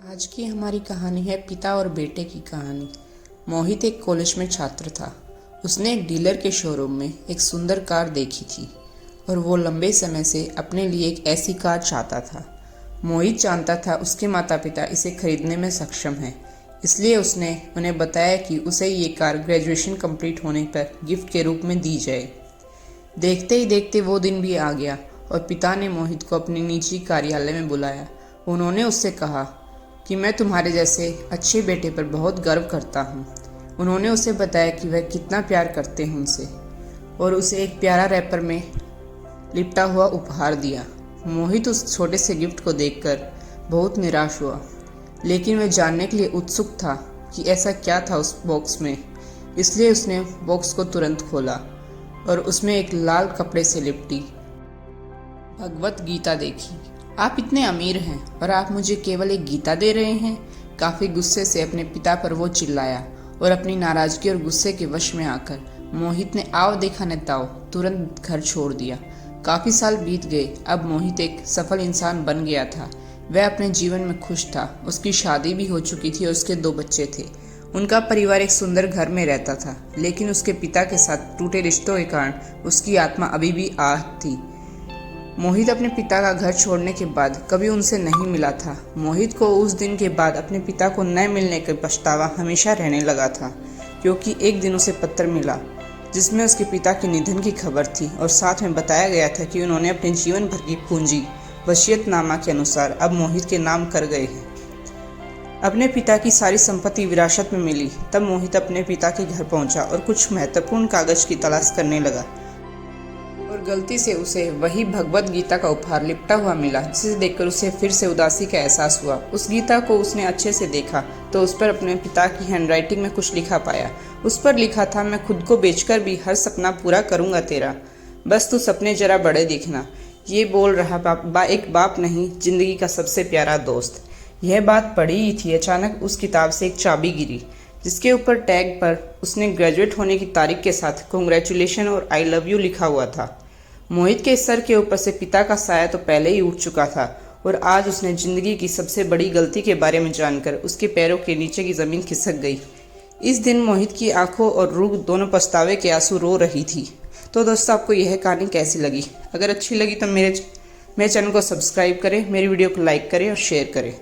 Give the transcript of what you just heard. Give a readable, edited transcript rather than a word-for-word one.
आज की हमारी कहानी है पिता और बेटे की कहानी। मोहित एक कॉलेज में छात्र था। उसने एक डीलर के शोरूम में एक सुंदर कार देखी थी और वो लंबे समय से अपने लिए एक ऐसी कार चाहता था। मोहित जानता था उसके माता पिता इसे खरीदने में सक्षम हैं, इसलिए उसने उन्हें बताया कि उसे ये कार ग्रेजुएशन कंप्लीट होने पर गिफ्ट के रूप में दी जाए। देखते ही देखते वो दिन भी आ गया और पिता ने मोहित को अपने निजी कार्यालय में बुलाया। उन्होंने उससे कहा कि मैं तुम्हारे जैसे अच्छे बेटे पर बहुत गर्व करता हूँ। उन्होंने उसे बताया कि वह कितना प्यार करते हैं उनसे और उसे एक प्यारा रैपर में लिपटा हुआ उपहार दिया। मोहित उस छोटे से गिफ्ट को देखकर बहुत निराश हुआ, लेकिन वह जानने के लिए उत्सुक था कि ऐसा क्या था उस बॉक्स में। इसलिए उसने बॉक्स को तुरंत खोला और उसमें एक लाल कपड़े से लिपटी भगवत गीता देखी। आप इतने अमीर हैं और आप मुझे केवल एक गीता दे रहे हैं? काफी गुस्से से अपने पिता पर वो चिल्लाया और अपनी नाराजगी और गुस्से के वश में आकर मोहित ने आओ देखा न ताओ तुरंत घर छोड़ दिया। काफी साल बीत गए। अब मोहित एक सफल इंसान बन गया था। वह अपने जीवन में खुश था। उसकी शादी भी हो चुकी थी और उसके 2 बच्चे थे। उनका परिवार एक सुंदर घर में रहता था, लेकिन उसके पिता के साथ टूटे रिश्तों के कारण उसकी आत्मा अभी भी आहत थी। मोहित अपने पिता का घर छोड़ने के बाद कभी उनसे नहीं मिला था। मोहित को उस दिन के बाद अपने पिता को न मिलने का पछतावा हमेशा रहने लगा था, क्योंकि एक दिन उसे पत्र मिला जिसमें उसके पिता के निधन की खबर थी और साथ में बताया गया था कि उन्होंने अपने जीवन भर की पूंजी वसीयतनामा के अनुसार अब मोहित के नाम कर गए हैं। अपने पिता की सारी संपत्ति विरासत में मिली। तब मोहित अपने पिता के घर पहुंचा और कुछ महत्वपूर्ण कागज की तलाश करने लगा और गलती से उसे वही भगवत गीता का उपहार लिपटा हुआ मिला, जिसे देखकर उसे फिर से उदासी का एहसास हुआ। उस गीता को उसने अच्छे से देखा तो उस पर अपने पिता की हैंडराइटिंग में कुछ लिखा पाया। उस पर लिखा था, मैं खुद को बेचकर भी हर सपना पूरा करूंगा तेरा, बस तू सपने जरा बड़े देखना। ये बोल रहा एक बाप नहीं, जिंदगी का सबसे प्यारा दोस्त। यह बात पढ़ी ही थी, अचानक उस किताब से एक चाबी गिरी जिसके ऊपर टैग पर उसने ग्रेजुएट होने की तारीख के साथ कांग्रेचुलेशन और आई लव यू लिखा हुआ था। मोहित के सर के ऊपर से पिता का साया तो पहले ही उठ चुका था और आज उसने जिंदगी की सबसे बड़ी गलती के बारे में जानकर उसके पैरों के नीचे की जमीन खिसक गई। इस दिन मोहित की आंखों और रूह दोनों पछतावे के आंसू रो रही थी। तो दोस्तों, आपको यह कहानी कैसी लगी? अगर अच्छी लगी तो मेरे चैनल को सब्सक्राइब करें, मेरी वीडियो को लाइक करें और शेयर करें।